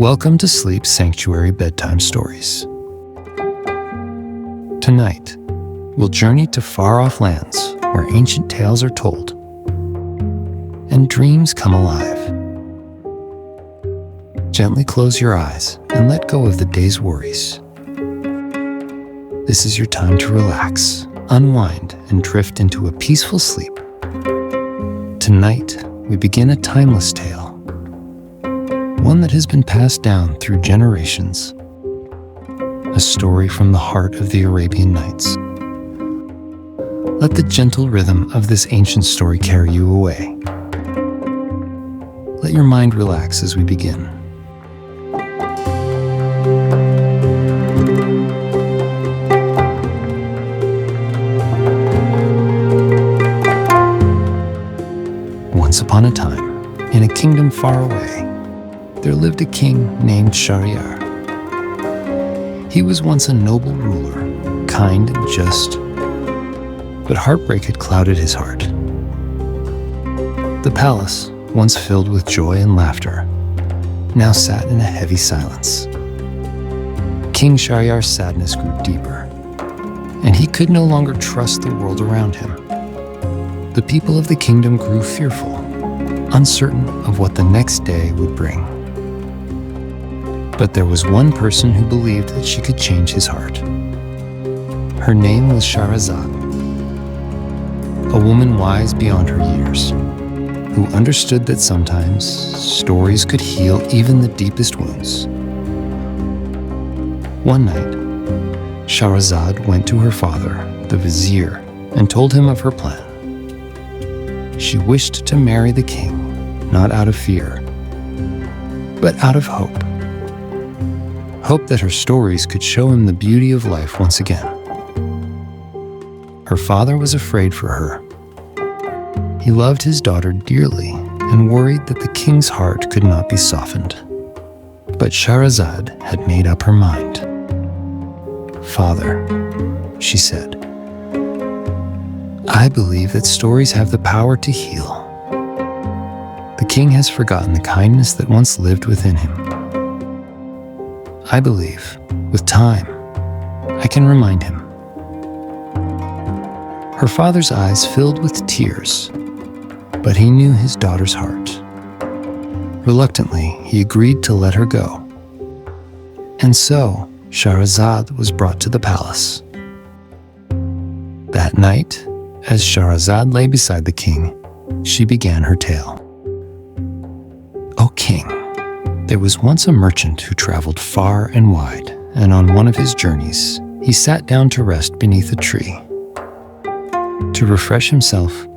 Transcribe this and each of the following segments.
Welcome to Sleep Sanctuary Bedtime Stories. Tonight, we'll journey to far-off lands where ancient tales are told and dreams come alive. Gently close your eyes and let go of the day's worries. This is your time to relax, unwind, and drift into a peaceful sleep. Tonight, we begin a timeless tale, one that has been passed down through generations, a story from the heart of the Arabian Nights. Let the gentle rhythm of this ancient story carry you away. Let your mind relax as we begin. Once upon a time, in a kingdom far away, there lived a king named Shahriyar. He was once a noble ruler, kind and just, but heartbreak had clouded his heart. The palace, once filled with joy and laughter, now sat in a heavy silence. King Shahriyar's sadness grew deeper, and he could no longer trust the world around him. The people of the kingdom grew fearful, uncertain of what the next day would bring. But there was one person who believed that she could change his heart. Her name was Shahrazád, a woman wise beyond her years, who understood that sometimes stories could heal even the deepest wounds. One night, Shahrazád went to her father, the vizier, and told him of her plan. She wished to marry the king, not out of fear, but out of hope. Hope that her stories could show him the beauty of life once again. Her father was afraid for her. He loved his daughter dearly and worried that the king's heart could not be softened. But Shahrazád had made up her mind. "Father," she said, "I believe that stories have the power to heal. The king has forgotten the kindness that once lived within him. I believe, with time, I can remind him." Her father's eyes filled with tears, but he knew his daughter's heart. Reluctantly, he agreed to let her go. And so, Shahrazád was brought to the palace. That night, as Shahrazád lay beside the king, she began her tale. "O king, there was once a merchant who traveled far and wide, and on one of his journeys, he sat down to rest beneath a tree. To refresh himself,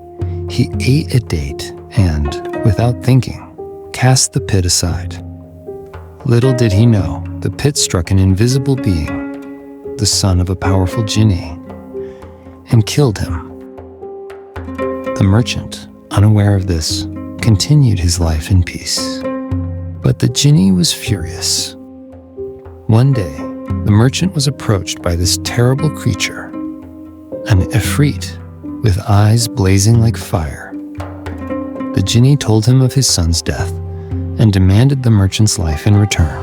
he ate a date and, without thinking, cast the pit aside. Little did he know, the pit struck an invisible being, the son of a powerful jinni, and killed him. The merchant, unaware of this, continued his life in peace. But the jinni was furious. One day, the merchant was approached by this terrible creature, an ifrit with eyes blazing like fire. The jinni told him of his son's death and demanded the merchant's life in return.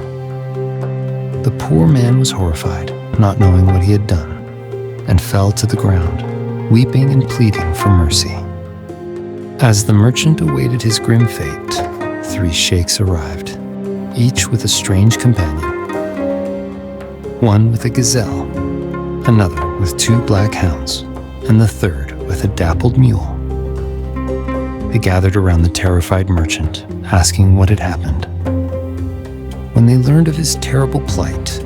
The poor man was horrified, not knowing what he had done, and fell to the ground, weeping and pleading for mercy. As the merchant awaited his grim fate, 3 sheikhs arrived, each with a strange companion. One with a gazelle, another with 2 black hounds, and the third with a dappled mule. They gathered around the terrified merchant, asking what had happened. When they learned of his terrible plight,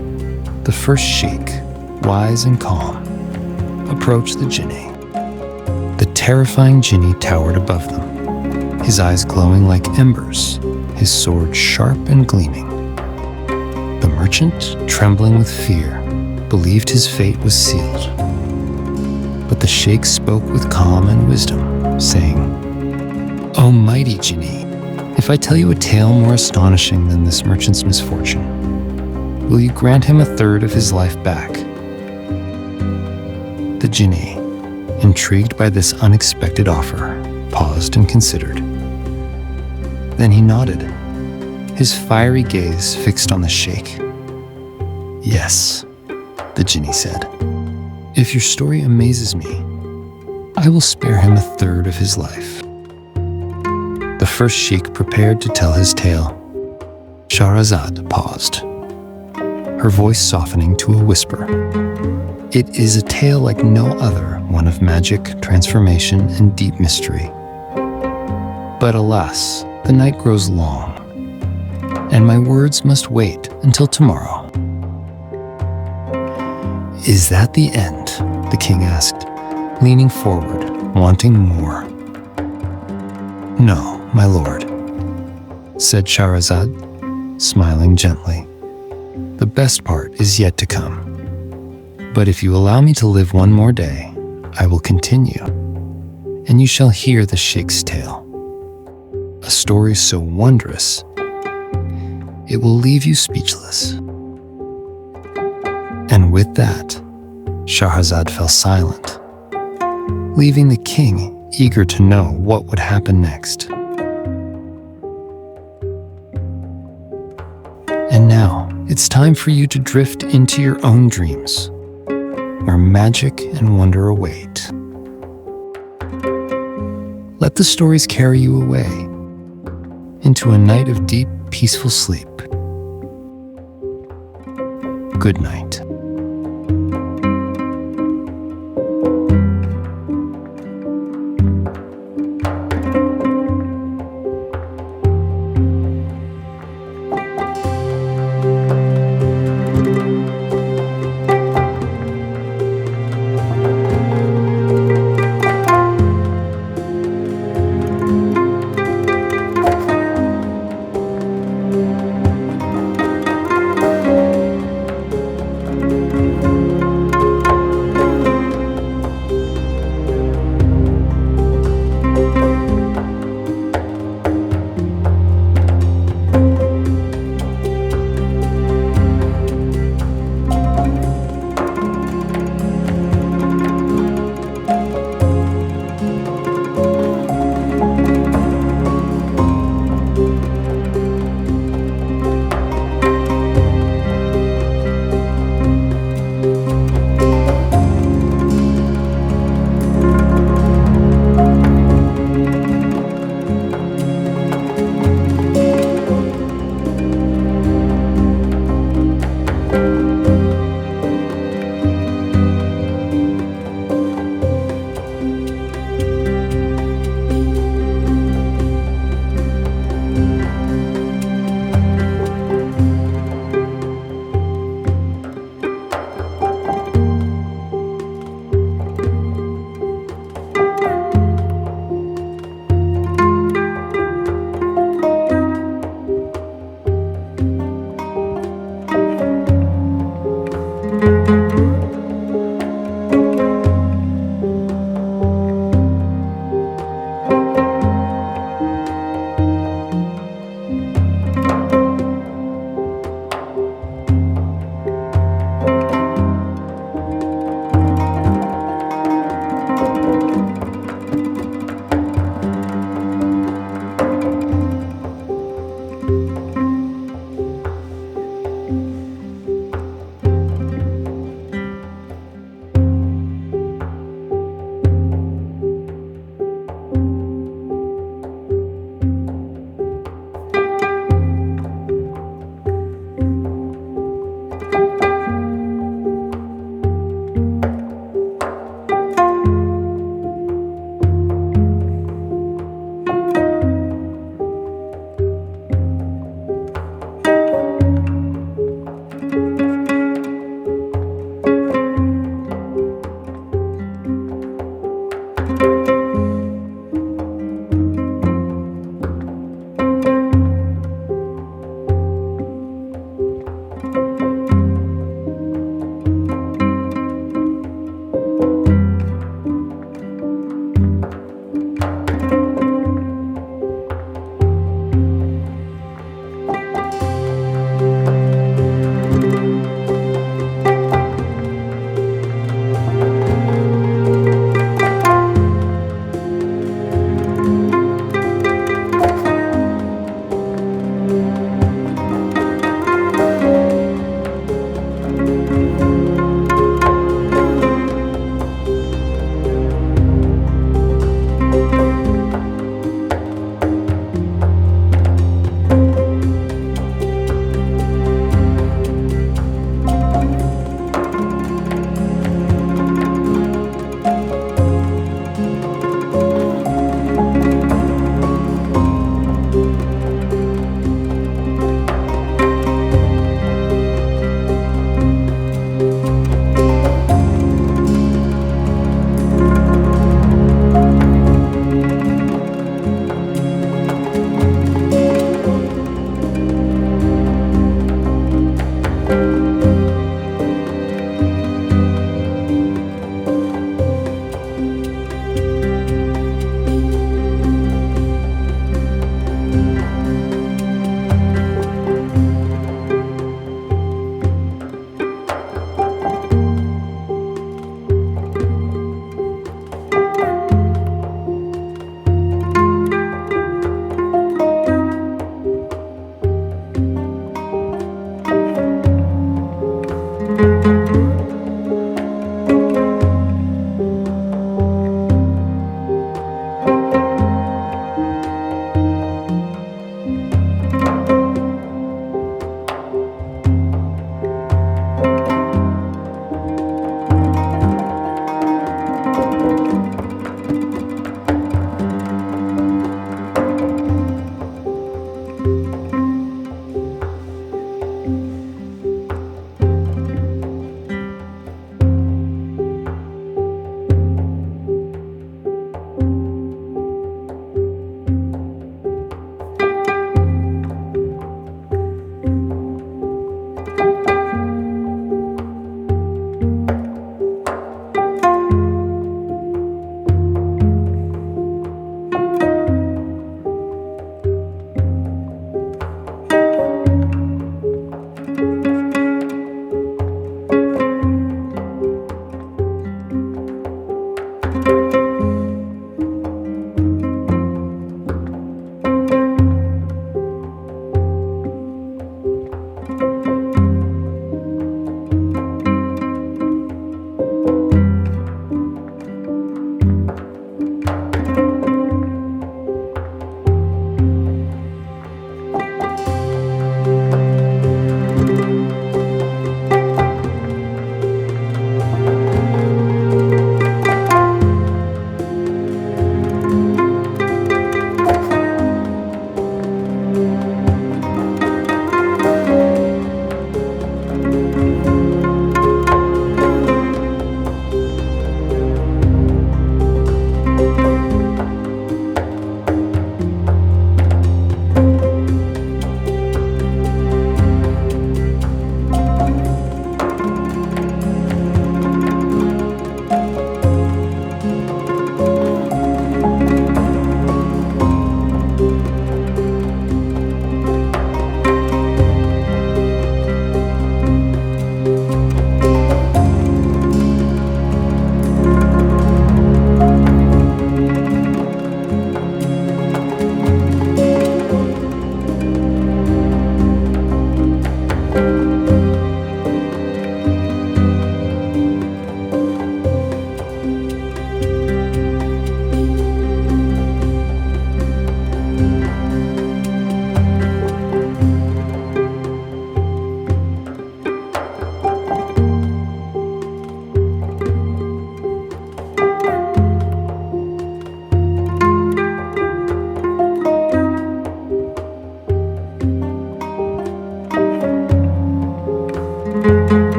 the first sheikh, wise and calm, approached the jinni. The terrifying jinni towered above them, his eyes glowing like embers, his sword sharp and gleaming. The merchant, trembling with fear, believed his fate was sealed. But the sheikh spoke with calm and wisdom, saying, "O mighty jinni, if I tell you a tale more astonishing than this merchant's misfortune, will you grant him a third of his life back?" The jinni, intrigued by this unexpected offer, paused and considered. Then he nodded. his fiery gaze fixed on the sheikh. "Yes," the genie said. "If your story amazes me, I will spare him a third of his life." The first sheikh prepared to tell his tale. Shahrazad paused, her voice softening to a whisper. It is a tale like no other, one of magic, transformation, and deep mystery. But alas, the night grows long, and my words must wait until tomorrow. "Is that the end?" the king asked, leaning forward, wanting more. "No, my lord," said Shahrazad, smiling gently. "The best part is yet to come. But if you allow me to live one more day, I will continue, and you shall hear the sheikh's tale. A story so wondrous, it will leave you speechless." And with that, Shahrazad fell silent, leaving the king eager to know what would happen next. And now, it's time for you to drift into your own dreams, where magic and wonder await. Let the stories carry you away into a night of deep, peaceful sleep. Good night.